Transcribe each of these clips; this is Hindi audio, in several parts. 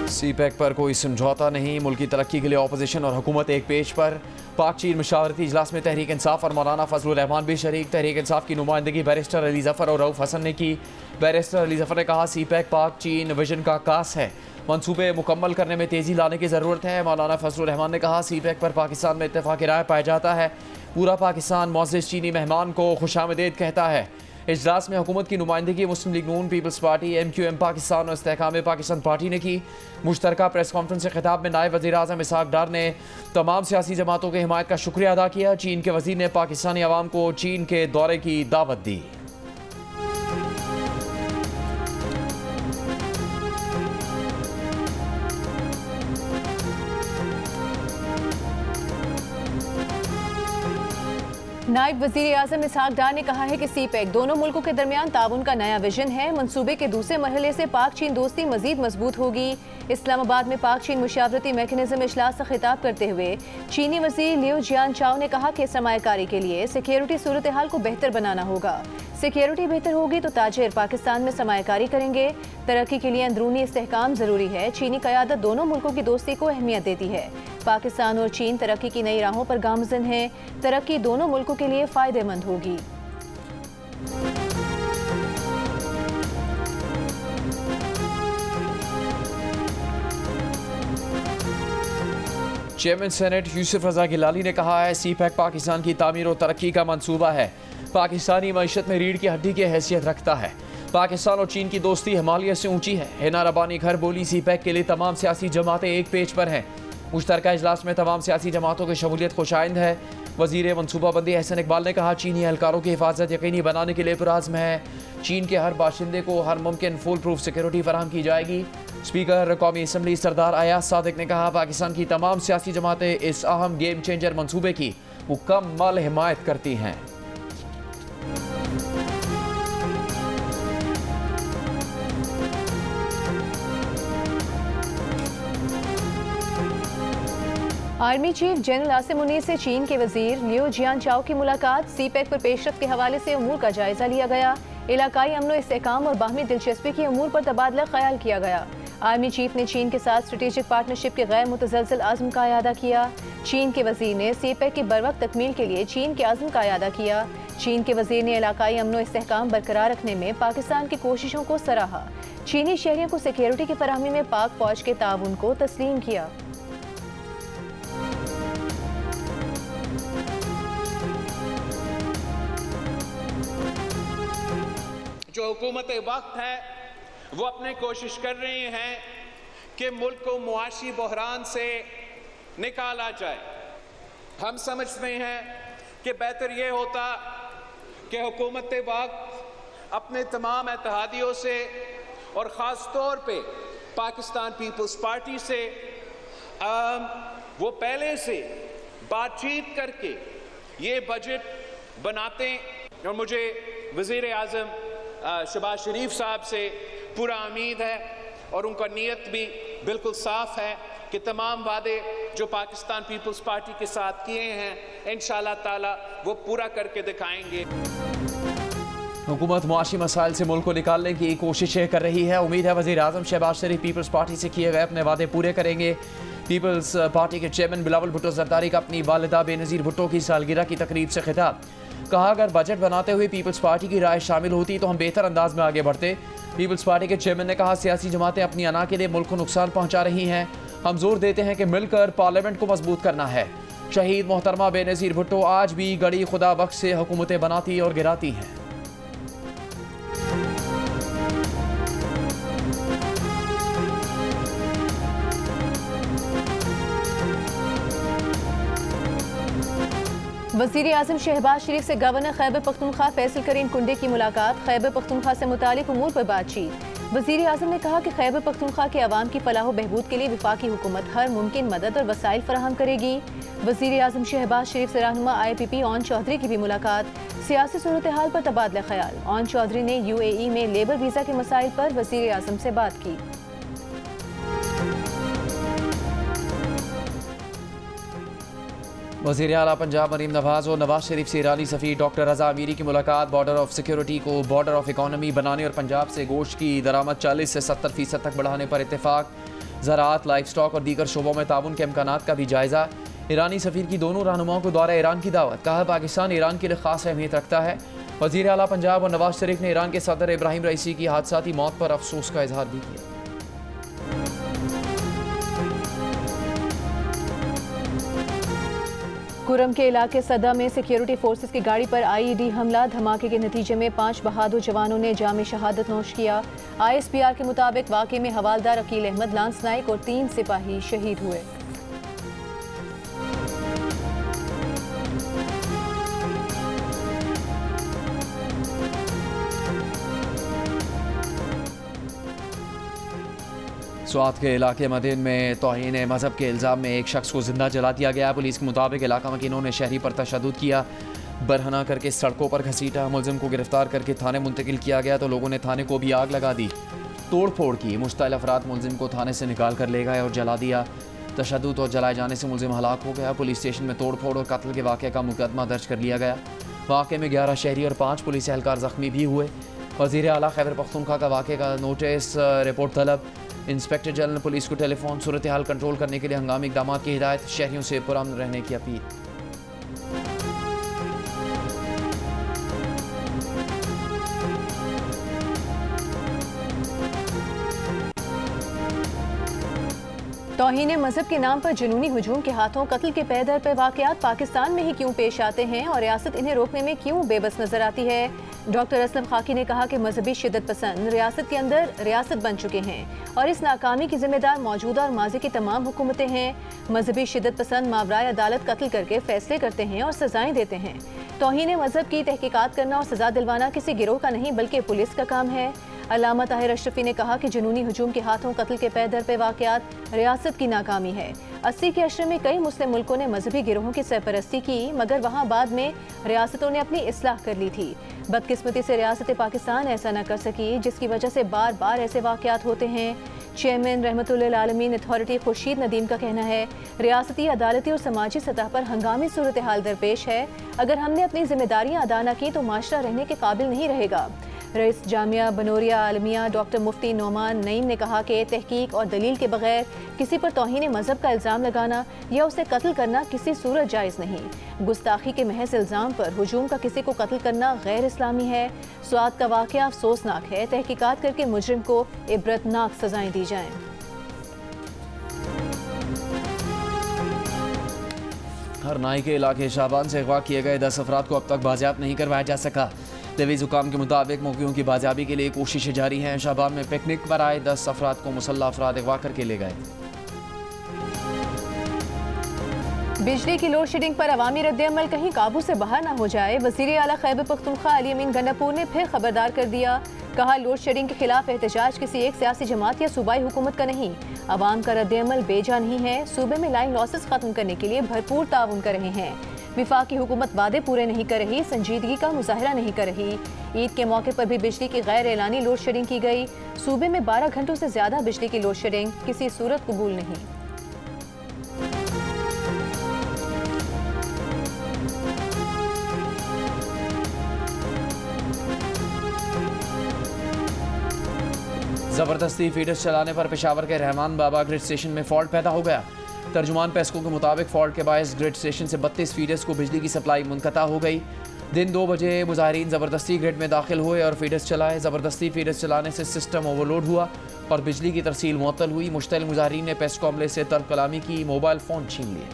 सीपैक पर कोई समझौता नहीं, मुल्क की तरक्की के लिए अपोजिशन और हुकूमत एक पेज पर। पाक चीन मशावरती इजलास में तहरीक इंसाफ और मौलाना फजलुर रहमान भी शरीक। तहरीक इंसाफ की नुमाइंदगी बैरिस्टर अली जफर और रऊफ हसन ने की। बैरिस्टर अली जफर ने कहा सीपैक पाक चीन विजन का आकाश है, मनसूबे मुकम्मल करने में तेज़ी लाने की ज़रूरत है। मौलाना फजलुर रहमान ने कहा सीपैक पर पाकिस्तान में इत्तेफाक राय पाया जाता है, पूरा पाकिस्तान मुअज़्ज़िज़ चीनी मेहमान को खुशामदीद कहता है। इजलास में हुकूमत की नुमाइंदगी मुस्लिम लीग नून, पीपल्स पार्टी, MQM पाकिस्तान और इस्तेहकाम पाकिस्तान पार्टी ने की। मुश्तरका प्रेस कॉन्फ्रेंस से खिताब में नायब वज़ीर आज़म इसहाक डार ने तमाम सियासी जमातों की हिमायत का शुक्रिया अदा किया। चीन के वज़ीर ने पाकिस्तानी अवाम को चीन के दौरे की दावत दी। नायब वज़ीर आज़म इसहाक डार ने कहा है कि सीपैक दोनों मुल्कों के दरमियान ताउन का नया विजन है। मंसूबे के दूसरे मरहले से पाक चीन दोस्ती मजीद मजबूत होगी। इस्लामाबाद में पाक चीन मुशावरती मैकेनिज्म इजलास से खिताब करते हुए चीनी वज़ीर लियो जियानचाओ ने कहा कि सरमायाकारी के लिए सिक्योरिटी सूरत हाल को बेहतर बनाना होगा। सिक्योरिटी बेहतर होगी तो ताजिर पाकिस्तान में सरमायाकारी करेंगे। तरक्की के लिए अंदरूनी इस्तेहकाम ज़रूरी है। चीनी क़यादत दोनों मुल्कों की दोस्ती को अहमियत देती है। पाकिस्तान और चीन तरक्की की नई राहों पर गामज़न है। तरक्की दोनों मुल्कों के लिए फ़ायदेमंद होगी। चेयरमैन सेनेट यूसुफ रजा गिलानी ने कहा है सीपैक पाकिस्तान की तामीर और तरक्की का मंसूबा है। पाकिस्तानी मईशत में रीढ़ की हड्डी की हैसियत रखता है। पाकिस्तान और चीन की दोस्ती हिमालय से ऊंची है। हिना रबानी घर बोली सीपैक के लिए तमाम सियासी जमातें एक पेज पर हैं। मुश्तरका इजलास में तमाम सियासी जमातों की शमूलियत खुशाइंद है। वज़ीर मनसूबाबंदी अहसन इकबाल ने कहा चीनी एहलकारों की हिफाजत यकीनी बनाने के लिए पुराज़्म है। चीन के हर बाशिंदे को हर मुमकिन फुल प्रूफ सिक्योरिटी फराहम की जाएगी। स्पीकर कौमी असम्बली सरदार अयाज सादिक ने कहा पाकिस्तान की तमाम सियासी जमातें इस अहम गेम चेंजर मनसूबे की मुकम्मल हिमायत करती हैं। Army chief general Asim Munir से चीन के वजीर लियो जियानचाओ की मुलाकात। सीपैक पर पेशरफ्त के हवाले से अमूर का जायजा लिया गया। इलाकाई अमन व इस्तेहकाम और बाहमी दिलचस्पी के अमूर पर तबादला ख्याल किया गया। आर्मी चीफ ने चीन के साथ स्ट्रेटेजिक पार्टनरशिप के गैर मुतज़लज़ल आज़म का अयादा किया। चीन के वजीर ने सीपैक की बरवक्त तकमील के लिए चीन के आज़म का अयादा किया। चीन के वजीर ने इलाकाई अमन व इस्तेहकाम बरकरार रखने में पाकिस्तान की कोशिशों को सराहा। चीनी शहरियों को सिक्योरिटी की फराहमी में पाक फौज के ताउन को तस्लीम किया। जो हुकूमत वक्त है वो अपने कोशिश कर रही हैं कि मुल्क को मुआशी बहरान से निकाला जाए। हम समझते हैं कि बेहतर ये होता कि हुकूमत वक्त अपने तमाम इत्तेहादियों से और ख़ास तौर पे पाकिस्तान पीपल्स पार्टी से वो पहले से बातचीत करके ये बजट बनाते। और मुझे वज़ीर आज़म शहबाज शरीफ साहब से पूरा उम्मीद है और उनका नीयत भी बिल्कुल साफ है कि तमाम वादे जो पाकिस्तान पीपल्स पार्टी के साथ किए हैं इंशाअल्लाह ताला वो पूरा करके दिखाएंगे। हुकूमत मुआशी मसाइल से मुल्क को निकालने की कोशिशें कर रही है। उम्मीद है वज़ीर आज़म शहबाज शरीफ पीपल्स पार्टी से किए गए अपने वादे पूरे करेंगे। पीपल्स पार्टी के चेयरमैन बिलावल भुट्टो जरदारी का अपनी वालिदा बेनज़ीर भुट्टो की सालगिरह की तकरीब से खिताब। कहा अगर बजट बनाते हुए पीपल्स पार्टी की राय शामिल होती तो हम बेहतर अंदाज में आगे बढ़ते। पीपल्स पार्टी के चेयरमैन ने कहा सियासी जमातें अपनी अना के लिए मुल्क को नुकसान पहुंचा रही हैं। हम जोर देते हैं कि मिलकर पार्लियामेंट को मजबूत करना है। शहीद मोहतरमा बेनज़ीर भुट्टो आज भी गड़ी खुदा बख्श से हुकूमतें बनाती और गिराती हैं। वज़ीर आज़म शहबाज शरीफ से गवर्नर खैबर पख्तूनख्वा फैसल करीम कुंडे की मुलाकात। खैबर पख्तूनख्वा से मुतालिक उमूर पर बातचीत। वज़ीर आज़म ने कहा कि खैबर पख्तूनख्वा के अवाम की फलाह बहबूद के लिए वफाकी हुकूमत हर मुमकिन मदद और वसाइल फराहम करेगी। वज़ीर आज़म शहबाज शरीफ से रहनुमा IPP ओन चौधरी की भी मुलाकात। सियासी सूरत हाल पर तबादला ख्याल। ओन चौधरी ने UAE में लेबर वीज़ा के मसाइल पर वज़ीर आज़म से बात की। वज़ीर आला पंजाब मरीम नवाज और नवाज शरीफ से ईरानी सफ़ीर डॉक्टर रज़ा अमीरी की मुलाकात। बॉर्डर ऑफ सिक्योरिटी को बॉर्डर ऑफ इकॉनमी बनाने और पंजाब से गोश्त की दरामद 40 से 70% तक बढ़ाने पर इत्तेफाक। ज़राअत, लाइफ स्टॉक और दीगर शोबों में ताउन के इम्कानात का भी जायज़ा। ईरानी सफ़ीर की दोनों रहनुमाओं को दौरा ईरान की दावत, कहा पाकिस्तान ईरान के लिए खास अहमियत रखता है। वज़ीर आला पंजाब और नवाज शरीफ ने ईरान के सदर इब्राहिम रईसी की हादसाती मौत पर अफसोस का इजहार भी किया। कुरम के इलाके सदा में सिक्योरिटी फोर्सेस की गाड़ी पर IED हमला, धमाके के नतीजे में 5 बहादुर जवानों ने जाम शहादत नोश किया। ISPR के मुताबिक वाक़े में हवालदार अकील अहमद, लांस नाइक और 3 सिपाही शहीद हुए। स्वात के इलाके मदीन में तौहीन मजहब के इल्ज़ाम में एक शख्स को जिंदा जला दिया गया। पुलिस के मुताबिक इलाका मकीनों ने शहरी पर तशद्दुद किया, बरहना करके सड़कों पर घसीटा। मुलजिम को गिरफ्तार करके थाने मुंतकिल किया गया तो लोगों ने थाने को भी आग लगा दी, तोड़ फोड़ की। मुश्तइल अफराद मुलजिम को थाने से निकाल कर ले गए और जला दिया। तशद्दुद और जलाए जाने से मुलजिम हलाक हो गया। पुलिस स्टेशन में तोड़ फोड़ और कत्ल के वाक़े का मुकदमा दर्ज कर लिया गया। वाक़े में 11 शहरी और 5 पुलिस एहलकार ज़ख्मी भी हुए। वज़ीर आला खैबर पख्तूनख्वा का वाक़े का नोटिस, रिपोर्ट तलब। इंस्पेक्टर जनरल पुलिस को टेलीफोन, सूरत हाल कंट्रोल करने के लिए हंगामी इक़दाम की हिदायत। शहरियों से पुरअमन रहने की अपील। तौहीन मजहब के नाम पर जुनूनी हुजूम के हाथों कत्ल के पैदर पे वाक़यात पाकिस्तान में ही क्यों पेश आते हैं और रियासत इन्हें रोकने में क्यों बेबस नजर आती है। डॉक्टर असलम खाकी ने कहा कि मजहबी शिद्दत पसंद रियासत के अंदर रियासत बन चुके हैं और इस नाकामी की जिम्मेदार मौजूदा और माजी की तमाम हुकूमतें हैं। मजहबी शिद्दत पसंद मावराए अदालत कत्ल करके फैसले करते हैं और सजाएं देते हैं। तौहीन मजहब की तहकीकात करना और सजा दिलवाना किसी गिरोह का नहीं बल्कि पुलिस का काम है। अल्लामा ताहिर अशरफी ने कहा कि जुनूनी हुजूम के हाथों कत्ल के पैदर पे वाक़यात रियासत की नाकामी है। 80 के अशरे में कई मुस्लिम मुल्कों ने मजहबी गिरोहों की सरपरस्ती की, मगर वहाँ बाद में रियासतों ने अपनी इस्लाह कर ली थी। बदकिस्मती से रियासत पाकिस्तान ऐसा न कर सकी, जिसकी वजह से बार बार ऐसे वाक़यात होते हैं। चेयरमैन रहमतुल्लिल आलमीन अथॉरिटी खुर्शीद नदीम का कहना है, रियासती, अदालती और समाजी सतह पर हंगामी सूरत हाल दरपेश है। अगर हमने अपनी जिम्मेदारियाँ अदा न की तो माशरा रहने के काबिल नहीं रहेगा। रईस जामिया बनोरिया आलमिया डॉक्टर मुफ्ती नोमान नईम ने कहा कि तहकीक और दलील के बगैर किसी पर तौहीन मजहब का इल्ज़ाम लगाना या उसे कत्ल करना किसी सूरत जायज़ नहीं। गुस्ताखी के महज इल्ज़ाम पर हुजूम का किसी को कत्ल करना गैर इस्लामी है। स्वात का वाक़या अफसोसनाक है। तहकीकात करके मुजरिम को इबरतनाक सजाएं दी जाएं। हरनाई के इलाके शाबान से अगवा किए गए 10 अफराद को अब तक बाजियाब नहीं करवाया जा सका। तवीज़ हुकाम के मुताबिक मौक़ियों की बाजियाबी के लिए कोशिशें जारी हैं। शाबान में पिकनिक पर आए 10 अफराद को मुसल्लह अफराद अगवा करके ले गए। बिजली की लोड शेडिंग पर अवामी रद्द-ए-अमल कहीं काबू से बाहर ना हो जाए, वज़ीर आला खैबर पख्तूनख्वा अली अमीन गंडापुर ने फिर खबरदार कर दिया। कहा, लोड शेडिंग के खिलाफ एहतजाज किसी एक सियासी जमात या सूबाई हुकूमत का नहीं, अवाम का रद्द-ए-अमल बेजा नहीं है। सूबे में लाइन लॉसेस खत्म करने के लिए भरपूर ताउन कर रहे हैं। विफाकी हुकूमत वादे पूरे नहीं कर रही, संजीदगी का मुजाहरा नहीं कर रही। ईद के मौके पर भी बिजली की गैर एलानी लोड शेडिंग की गई। सूबे में 12 घंटों से ज्यादा बिजली की लोड शेडिंग किसी सूरत कबूल नहीं। जबरदस्ती फीडर्स चलाने पर पेशावर के रहमान बाबा ग्रिड स्टेशन में फॉल्ट पैदा हो गया। तर्जुमान पेस्को के मुताबिक फॉल्ट के बायस ग्रिड स्टेशन से 32 फीडर्स को बिजली की सप्लाई मुनक़ता हो गई। दिन 2 बजे मुजाहिरीन ज़बरदस्ती ग्रिड में दाखिल हुए और फीडर्स चलाए। ज़बरदस्ती फीडर्स चलाने से सिस्टम ओवरलोड हुआ और बिजली की तरसील मुअत्तल हुई। मुश्तइल मुजाहिरीन ने पेस्को अमले से तर्क कलामी की, मोबाइल फ़ोन छीन लिए।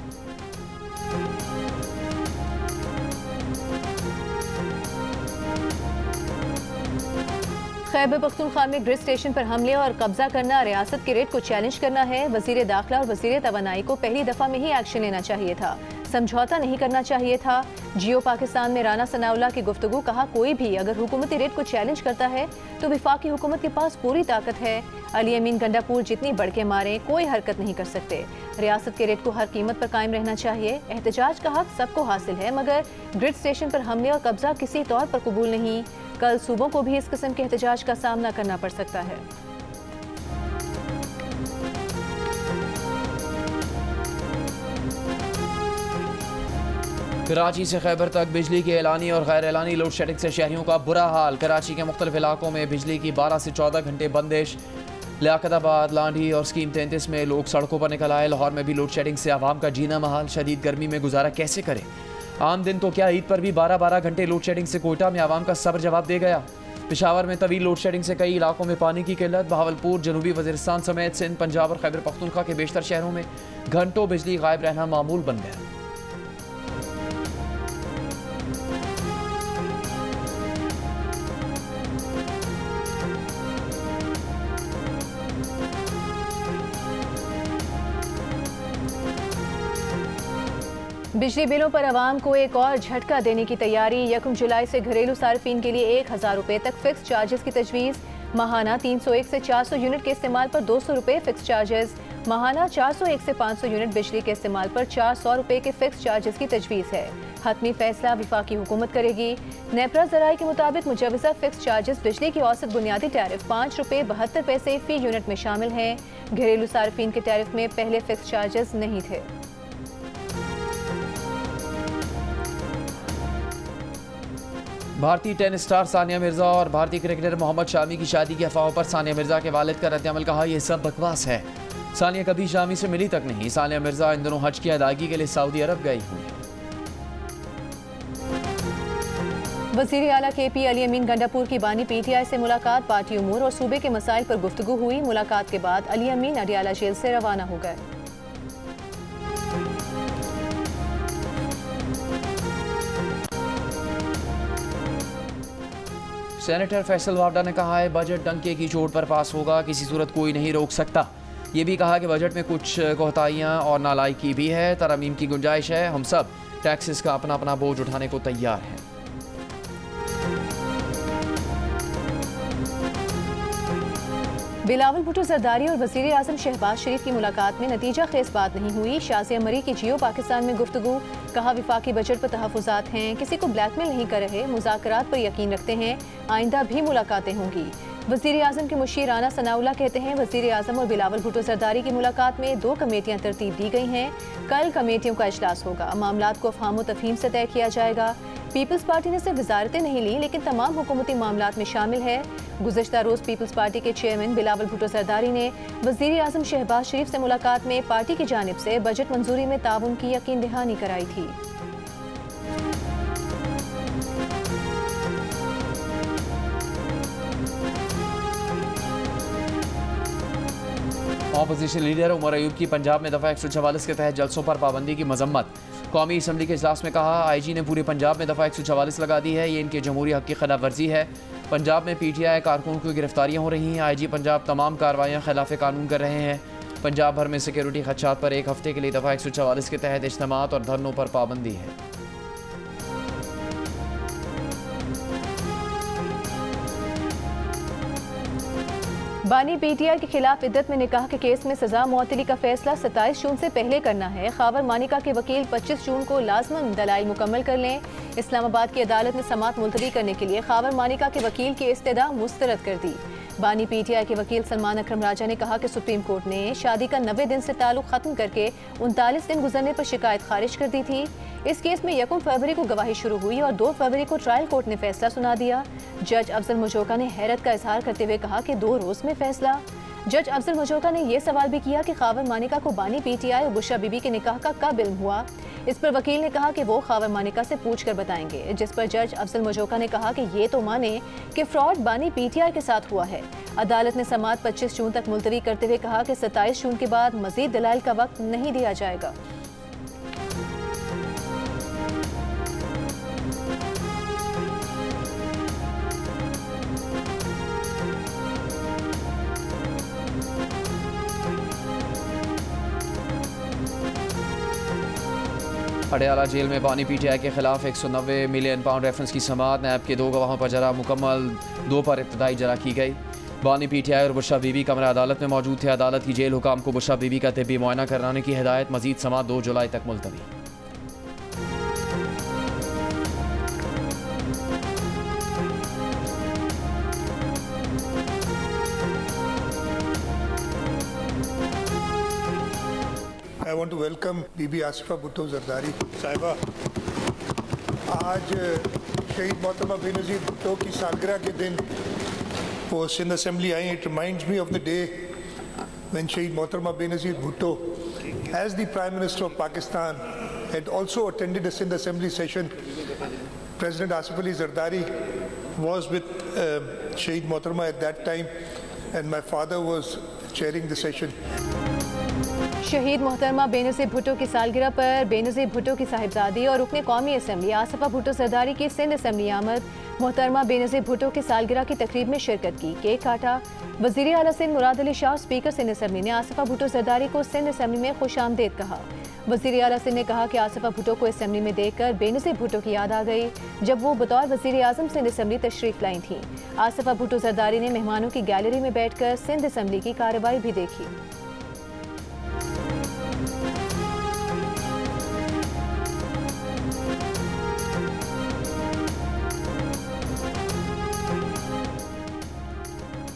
खैबर पख्तूनख्वा में ग्रिड स्टेशन पर हमले और कब्जा करना रियासत के रेट को चैलेंज करना है। वज़ीर दाखिला और वज़ीर तवानाई को पहली दफ़ा में ही एक्शन लेना चाहिए था, समझौता नहीं करना चाहिए था। जियो पाकिस्तान में राना सनाउल्लाह की गुफ्तगू, कहा, कोई भी अगर हुकूमती रेट को चैलेंज करता है तो विफाकी हुकूमत के पास पूरी ताकत है। अली अमीन गंडापुर जितनी बढ़के मारे कोई हरकत नहीं कर सकते। रियासत के रेट को हर कीमत पर कायम रहना चाहिए। एहतजाज का हक सबको हासिल है, मगर ग्रिड स्टेशन पर हमले और कब्जा किसी तौर पर कबूल नहीं। कल सूबों को भी इस किस्म के एहतजाज का सामना करना पड़ सकता है। कराची से खैबर तक बिजली के एलानी और गैर एलानी लोड शेडिंग से शहरियों का बुरा हाल। कराची के मुख्तलिफ इलाकों में बिजली की 12 से 14 घंटे बंदिश। लियाकताबाद, लांढी और स्कीम 33 में लोग सड़कों पर निकल आए। लाहौर में भी लोड शेडिंग से आवाम का जीना महाल। शदीद गर्मी में गुजारा कैसे करें? आम दिन तो क्या, ईद पर भी 12-12 घंटे लोड शेडिंग से कोयटा में आवाम का सब्र जवाब दे गया। पेशावर में तवील लोड शेडिंग से कई इलाकों में पानी की किल्लत। बहावलपुर, जनूबी वजीरिस्तान समेत सिंध, पंजाब और खैबर पख्तूनख्वा के बेशतर शहरों में घंटों बिजली गायब रहना मामूल बन गया। बिजली बिलों पर आवाम को एक और झटका देने की तैयारी। 1 जुलाई से घरेलू सार्फिन के लिए 1000 रुपये तक फिक्स चार्जेस की तजवीज़। माहाना 301 से 400 यूनिट के इस्तेमाल पर 200 रुपये फिक्स चार्जेस। माहाना 401 से 500 यूनिट बिजली के इस्तेमाल पर 400 रुपये के फिक्स चार्जेस की तजवीज़ है। हतमी फैसला वफाकी हुकूमत करेगी। नेपरा ज़राए के मुताबिक मुजवज़ा फिक्स चार्जेस बिजली की औसत बुनियादी टैरिफ 5 रुपये 72 पैसे फ़ी यूनिट में शामिल हैं। घरेलू सार्फिन के टैरिफ में पहले फिक्स चार्जेस नहीं थे। भारतीय टेनिस स्टार सानिया मिर्जा और भारतीय क्रिकेटर मोहम्मद शामी की शादी की अफवाहों पर सानिया मिर्जा के वालिद का रद्द-ए-अमल। कहा, यह सब बकवास है। सानिया कभी शामी से मिली तक नहीं। सानिया मिर्जा इन दिनों हज की अदायगी के लिए सऊदी अरब गई हुई है। वज़ीर आला KP अली अमीन गंडापुर की बानी PTI से मुलाकात। पार्टी उमूर और सूबे के मसाइल पर गुफ्तगू हुई। मुलाकात के बाद अली अमीन अडियाला जेल से रवाना हो गए। सेनेटर फैसल वावडा ने कहा है, बजट डंके की चोट पर पास होगा, किसी सूरत कोई नहीं रोक सकता। ये भी कहा कि बजट में कुछ कोताहियां और नालायकी भी है। तरमीम की गुंजाइश है। हम सब टैक्सेस का अपना अपना बोझ उठाने को तैयार हैं। बिलावल भुट्टो जरदारी और वज़ीर आज़म शहबाज शरीफ की मुलाकात में नतीजा खेज बात नहीं हुई। शाज़िया मरी की जियो पाकिस्तान में गुफ्तगू। कहा, विफाकी बजट पर तहफ़्फ़ुज़ात हैं, किसी को ब्लैकमेल नहीं कर रहे, मुज़ाकरात पर यकीन रखते हैं, आइंदा भी मुलाकातें होंगी। वज़ीर आज़म के मुशीर राना सनाउल्लाह कहते हैं, वज़ीर आज़म और बिलावल भुट्टो जरदारी की मुलाकात में 2 कमेटियाँ तरतीब दी गई हैं। कल कमेटियों का इजलास होगा। मामलात को अफ़हाम व तफ़हीम से तय किया जाएगा। पीपल्स पार्टी ने सिर्फ वजारतें नहीं ली, लेकिन तमाम हुकूमती मामलात में शामिल है। गुज़श्ता रोज़ पीपल्स पार्टी के चेयरमैन बिलावल भुट्टो जरदारी ने वज़ीर आज़म शहबाज शरीफ से मुलाकात में पार्टी की जानिब से बजट मंजूरी में ताउन की यकीन दहानी कराई थी। ऑपोजिशन लीडर उमर अयूब की पंजाब में दफ़ा 144 के तहत जलसों पर पाबंदी की मजम्मत। कौमी असम्बली के इजलास में कहा, IG ने पूरे पंजाब में दफ़ा 144 लगा दी है। ये इनके जमहूरी हक़ की खिलाफ वर्जी है। पंजाब में PTI कारकुन की गिरफ्तारियाँ हो रही हैं। IG पंजाब तमाम कार्रवाइयाँ खिलाफ कानून कर रहे हैं। पंजाब भर में सिक्योरिटी खदशात पर 1 हफ्ते के लिए दफ़ा 144 के तहत इज्तिमात और धरनों पर पाबंदी है। बानी PTI के खिलाफ इद्दत में निकाह के केस में सजा मुअत्तली का फैसला 27 जून से पहले करना है। खावर मानिका के वकील 25 जून को लाजमन दलाइल मुकम्मल कर लें। इस्लामाबाद की अदालत ने समात मुलतवी करने के लिए खावर मानिका के वकील की इस्तदा मुस्तरद कर दी। बानी PTI के वकील सलमान अकरम राजा ने कहा कि सुप्रीम कोर्ट ने शादी का 90 दिन से ताल्लुक खत्म करके 39 दिन गुजरने पर शिकायत खारिज कर दी थी। इस केस में 1 फरवरी को गवाही शुरू हुई और 2 फरवरी को ट्रायल कोर्ट ने फैसला सुना दिया। जज अफजल मुजोका ने हैरत का इजहार करते हुए कहा कि 2 रोज में फैसला। जज अफजल मुजोका ने यह सवाल भी किया कि खावर मानिका को बानी PTI और बुशरा बीबी के निकाह का कब इल्म हुआ। इस पर वकील ने कहा कि वो खावर मानिका से पूछ कर बताएंगे, जिस पर जज अफजल मुजोका ने कहा कि ये तो माने कि फ्रॉड बानी PTI के साथ हुआ है। अदालत ने समात 25 जून तक मुलतवी करते हुए कहा कि 27 जून के बाद मजीद दलाइल का वक्त नहीं दिया जाएगा। अडियाला जेल में बानी PTI के खिलाफ 190 मिलियन पाउंड रेफरेंस की समात। नैब के 2 गवाहों पर जरा मुकम्मल, 2 पर इब्तदाई जरा की गई। बानी PTI और बुशरा बीबी कमरा अदालत में मौजूद थे। अदालत की जेल हुकाम को बुशरा बीबी का तिब्बी मुआयना कराने की हिदायत। मजीद समात 2 जुलाई तक मुलतवी। I want to welcome बीबी आसिफा भुट्टो जरदारी साहिबा। आज शहीद मोहतरमा बेनज़ीर भुट्टो की सालगिरह के दिन वो सिंध असेंबली आई, it reminds me of the day when Shaheed Mohtarma Benazir Bhutto, as the Prime Minister of Pakistan, had also attended a Sindh Assembly session. President Asif Ali Zardari was with Shaheed Mohtarma at that time, and my father was chairing the session. शहीद मोहतरमा बेनज़ीर भुट्टो की सालगिरह पर बेनज़ीर भुट्टो की साहिबजादी और रुकने कौमी असम्बली आसिफा भुट्टो जरदारी की सिंध असम्बली आमद। मोहतरमा बेनज़ीर भुट्टो की सालगिरह की तकरीब में शिरकत की, केक काटा। वज़ीर आला सिंध मुराद अली शाह स्पीकर सिंध असम्बली ने आसिफा भुट्टो जरदारी को सिंध असम्बली में खुशामदीद कहा। वज़ीर आला सिंध ने कहा कि आसिफा भुट्टो को असम्बली में देखकर बेनज़ीर भुट्टो की याद आ गई जब वो बतौर वज़ीर आज़म सिंध असम्बली तशरीफ़ लाई थी। आसिफा भुट्टो जरदारी ने मेहमानों की गैलरी में बैठकर सिंध असम्बली की कार्रवाई भी देखी।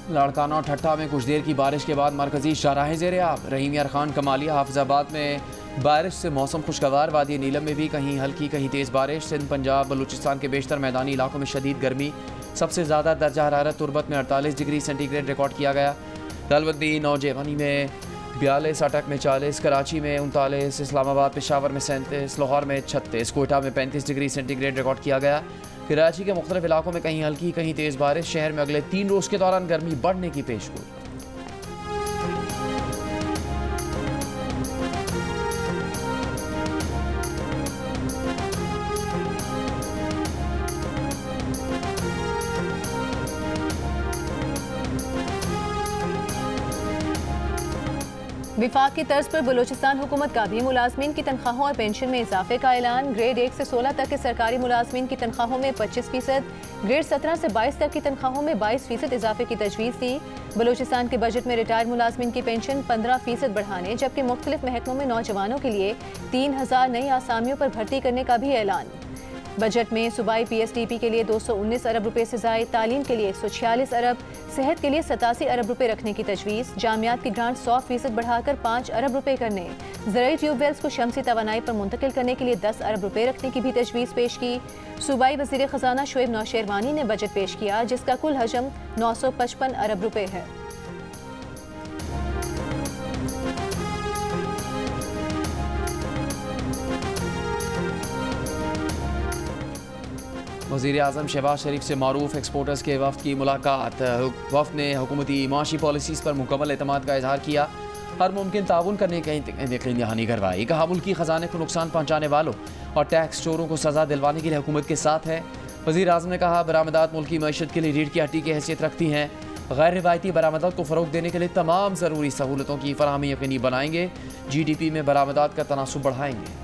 लाड़काना और ठट्ठा में कुछ देर की बारिश के बाद मरकजी शाहराह ज़ेर आब। रहीम यार खान, कमालिया, हाफिजाबाद में बारिश से मौसम खुशगवार। वादी नीलम में भी कहीं हल्की कहीं तेज़ बारिश। सिंध, पंजाब, बलूचिस्तान के बेशतर मैदानी इलाकों में शदीद गर्मी। सबसे ज़्यादा दर्जा हरारत तुरबत में 48 डिग्री सेंटीग्रेड रिकॉर्ड किया गया। दालबंदी, नौजवानी में 42, अटक में 40, कराची में 39, इस्लामाबाद, पेशावर में 37, लाहौर में 36, कोयटा में 35 डिग्री सेंटीग्रेड रिकॉर्ड किया गया। कराची के मुख्तलिफ इलाकों में कहीं हल्की कहीं तेज़ बारिश। शहर में अगले 3 रोज़ के दौरान गर्मी बढ़ने की पेशगोई। विफाक की तर्ज पर बलूचिस्तान हुकूमत का भी मुलाजमीन की तनख्वाहों और पेंशन में इजाफे का ऐलान। ग्रेड 1 से 16 तक के सरकारी मुलाजमीन की तनख्वाहों में 25%, ग्रेड 17 से 22 तक की तनख्वाहों में 22% इजाफे की तजवीज़ थी। बलूचिस्तान के बजट में रिटायर्ड मुलाजमीन की पेंशन 15% बढ़ाने जबकि मुख्तलिफ महकमों में नौजवानों के लिए 3000 नई आसामियों पर भर्ती करने का भी ऐलान। बजट में सूबाई PSDP के लिए 219 अरब रुपए से ज़ायद, तालीम के लिए 146 अरब, सेहत के लिए 87 अरब रुपए रखने की तजवीज़। जामियात की ग्रांट 100% बढ़ाकर 5 अरब रुपए करने, ज़राई ट्यूबवेल्स को शमसी तवानाई पर मुंतकिल करने के लिए 10 अरब रुपए रखने की भी तजवीज़ पेश की। सूबाई वज़ीर ख़जाना शोएब नौशेरवानी ने बजट पेश किया जिसका कुल हजम 955 अरब रुपए है। वज़ीर आज़म शहबाज शरीफ से मारूफ एक्सपोर्टर्स के वफ़द की मुलाकात। वफ़द ने हुकूमती माशी पॉलिसीज़ पर मुकम्मल एतमाद का इजहार किया। हर मुमकिन ताउन करने की यकीन दहानी करवाई। कहा मुल्की ख़जाने को नुकसान पहुँचाने वालों और टैक्स चोरों को सज़ा दिलवाने के लिए हुकूमत के साथ है। वज़ीर आज़म ने कहा बरामदात मुल्की मईशत के लिए रीढ़ की हड्डी की हैसियत रखती हैं। गैर रिवायती बरामदात को फ़रोग़ देने के लिए तमाम ज़रूरी सहूलतों की फराहमी यकीनी बनाएंगे। GDP में बरामदात का तनासुब बढ़ाएंगे।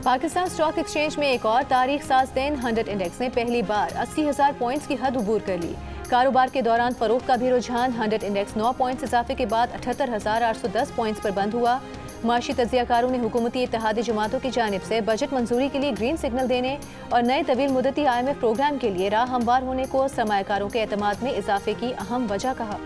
पाकिस्तान स्टॉक एक्सचेंज में एक और तारीख साज दिन 100 इंडेक्स ने पहली बार 80,000 पॉइंट्स की हद अबूर कर ली। कारोबार के दौरान फरोख्त का भी रुझान। 100 इंडेक्स 9 पॉइंट्स इजाफे के बाद 78,810 पॉइंट्स पर बंद हुआ। माशी तज्ज़ियाकारों ने हुकूमती इत्तेहादी जमातों की जानिब से बजट मंजूरी के लिए ग्रीन सिग्नल देने और नए तवील मुद्दती IMF प्रोग्राम के लिए राह हमवार होने को सरमायाकारों के एतमाद में इजाफे की अहम वजह कहा।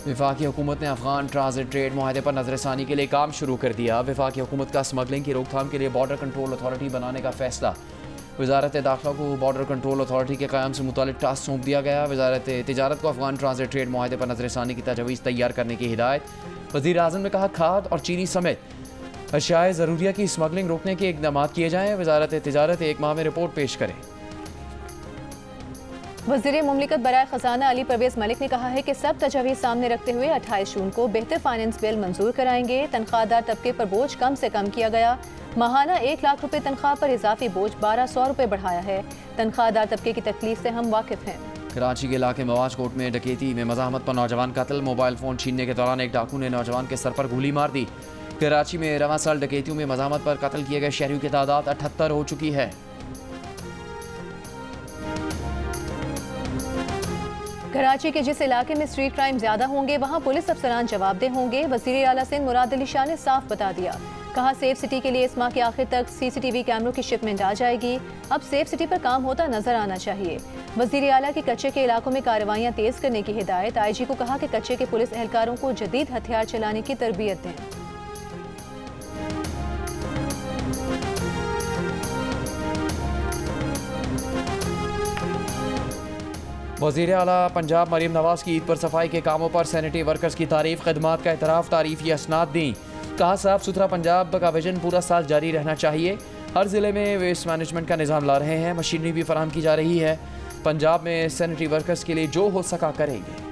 वफाकी हुकूमत ने अफगान ट्रांजिट ट्रेड मुआहदे पर नजरसानी के लिए काम शुरू कर दिया। वफाकी हुकूमत का स्मगलिंग की रोकथाम के लिए बॉर्डर कंट्रोल अथॉरिटी बनाने का फैसला। वजारत दाखिला को बॉर्डर कंट्रोल अथॉरिटी के क़याम से मुतालिक टास्क सौंप दिया गया। वजारत तिजारत को अफगान ट्रांजिट ट्रेड मुआहदे पर नजरसानी की तजवीज़ तैयार करने की हिदायत। वज़ीर आज़म ने कहा खाद और चीनी समेत अशियाए ज़रूरिया की स्मगलिंग रोकने के इक़दाम किए जाएँ। वजारत तिजारत 1 माह में रिपोर्ट पेश करें। वज़ीर मुमलिकत बराए ख़जाना अली परवेज़ मलिक ने कहा है कि सब तजवीज़ सामने रखते हुए 28 जून को बेहतर फाइनेंस बिल मंजूर कराएंगे। तनख्वाहदार तबके पर बोझ कम से कम किया गया। माहाना 1 लाख रुपए तनख्वाह पर इजाफी बोझ 1200 रुपए बढ़ाया है। तनख्वाहदार तबके की तकलीफ से हम वाकिफ़ हैं। कराची के इलाके मवाज कोट में डकैती में मज़ाहमत पर नौजवान कत्ल। मोबाइल फ़ोन छीनने के दौरान एक डाकू ने नौजवान के सर पर गोली मार दी। कराची में रवां साल डकैतियों में मज़ाहमत पर कत्ल किए गए शहरियों की तादाद 78 हो चुकी है। कराची के जिस इलाके में स्ट्रीट क्राइम ज्यादा होंगे वहां पुलिस अफसरान जवाबदेह होंगे। वज़ीर आला सिंध मुराद अली शाह ने साफ बता दिया। कहा सेफ सिटी के लिए इस माह के आखिर तक CCTV कैमरों की शिपमेंट आ जाएगी। अब सेफ सिटी पर काम होता नजर आना चाहिए। वज़ीर आला की कच्चे के इलाकों में कार्रवाइयां तेज करने की हिदायत। IG को कहा कि कच्चे के पुलिस एहलकारों को जदीद हथियार चलाने की तरबियत दें। वज़ीर आला पंजाब मरीम नवाज की ईद पर सफाई के कामों पर सैनिटरी वर्कर्स की तारीफ, खदमात का एतराफ़, तारीफी असनाद दी। कहा साफ सुथरा पंजाब का विजन पूरा साल जारी रहना चाहिए। हर ज़िले में वेस्ट मैनेजमेंट का निज़ाम ला रहे हैं, मशीनरी भी फराहम की जा रही है। पंजाब में सैनिटरी वर्कर्स के लिए जो हो सका करेंगे।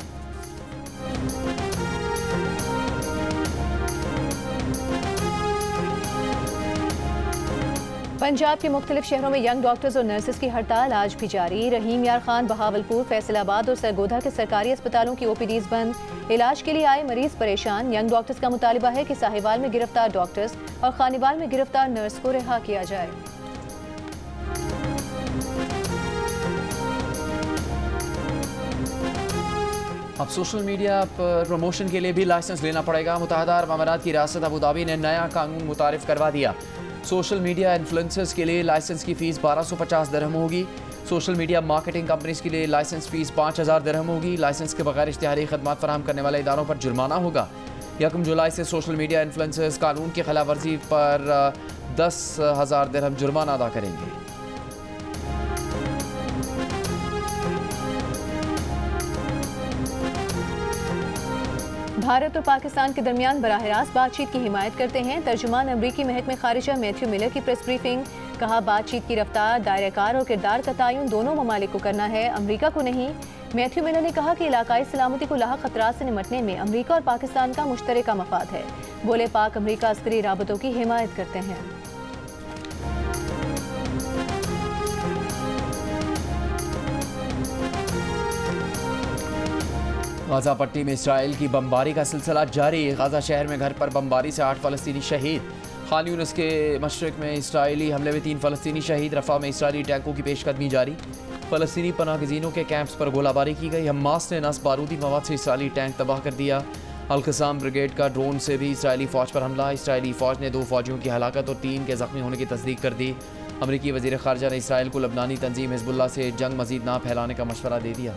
पंजाब के मुख्तलिफ शहरों में यंग डॉक्टर्स और नर्सेज की हड़ताल आज भी जारी। रहीम यार खान, बहावलपुर, फैसलाबाद और सरगोधा के सरकारी अस्पतालों की OPDs बंद। इलाज के लिए आए मरीज परेशान। यंग डॉक्टर्स का मुतालिबा है कि साहिवाल में गिरफ्तार डॉक्टर्स और खानीवाल में गिरफ्तार नर्स को रिहा किया जाए। अब सोशल मीडिया पर प्रमोशन के लिए भी लाइसेंस लेना पड़ेगा। मुत्तहदा अरब अमारात की रियासत अबू धाबी ने नया कानून मुतारिफ करवा दिया। सोशल मीडिया इन्फ्लुएंसर्स के लिए लाइसेंस की फ़ीस 1250 दिरहम होगी। सोशल मीडिया मार्केटिंग कंपनीज के लिए लाइसेंस फ़ीस 5000 दिरहम होगी। लाइसेंस के बगैर इश्तिहारी खदमात फराहम करने वाले इदारों पर जुर्माना होगा। 1 जुलाई से सोशल मीडिया इन्फ्लुएंसर्स कानून की खिलाफ वर्जी पर 10,000 दिरहम जुर्माना अदा करेंगे। भारत और पाकिस्तान के दरमियान बराह रास्त बातचीत की हिमायत करते हैं। तर्जुमान अमरीकी महकमे खारिजा मैथ्यू मिलर की प्रेस ब्रीफिंग। कहा बातचीत की रफ्तार, दायरेकार और किरदार का तयन दोनों ममालिक को करना है, अमरीका को नहीं। मैथ्यू मिलर ने कहा कि इलाकाई सलामती को लाहक खतरात से निमटने में अमरीका और पाकिस्तान का मुश्तरका मफाद है। बोले पाक अमरीका अस्करी राबतों की हिमायत करते हैं। गाजा पट्टी में इसराइल की बमबारी का सिलसिला जारी। गाजा शहर में घर पर बमबारी से 8 फ़लस्तीनी शहीद। खान यूनिस के मशरक़ में इसराइली हमले में 3 फ़लस्तीनी शहीद। रफ़ा में इसराइली टैंकों की पेशकदमी जारी। फ़लस्तीनी पनाहगज़ीनों के कैंप्स पर गोलाबारी की गई। हमास ने नस बारूदी मवाद से इसराइली टैंक तबाह कर दिया। अल-क़साम ब्रिगेड का ड्रोन से भी इसराइली फ़ौज पर हमला। इसराइली फ़ौज ने 2 फ़ौजियों की हलाकत और 3 के ज़ख्मी होने की तस्दीक कर दी। अमरीकी वज़ीर ख़ारजा ने इसराइल को लबनानी तंजीम हिज़्बुल्लाह से जंग मज़ीद ना फैलाने का मशवरा दे दिया।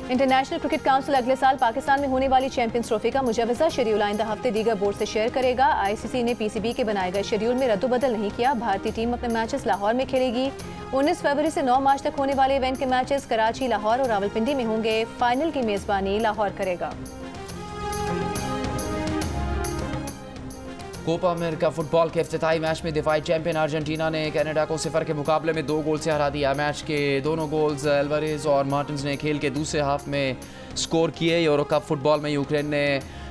इंटरनेशनल क्रिकेट काउंसिल अगले साल पाकिस्तान में होने वाली चैंपियंस ट्रॉफी का मुजवजा शेड्यूल आइंदा हफ्ते दीगर बोर्ड से शेयर करेगा। ICC ने PCB के बनाए गए शेड्यूल में रद्दबदल नहीं किया। भारतीय टीम अपने मैचेस लाहौर में खेलेगी। 19 फरवरी से 9 मार्च तक होने वाले इवेंट के मैचेस कराची, लाहौर और रावलपिंडी में होंगे। फाइनल की मेजबानी लाहौर करेगा। कोपा अमेरिका फुटबॉल के इफ्तिताई मैच में दिफाई चैंपियन अर्जेंटीना ने कनाडा को 0 के मुकाबले में 2 गोल से हरा दिया। मैच के दोनों गोल्स एल्वारेज और मार्टिन्स ने खेल के दूसरे हाफ में स्कोर किए। यूरो कप फुटबॉल में यूक्रेन ने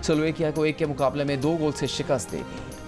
स्लोवेकिया को 1 के मुकाबले में 2 गोल से शिकस्त दे दी।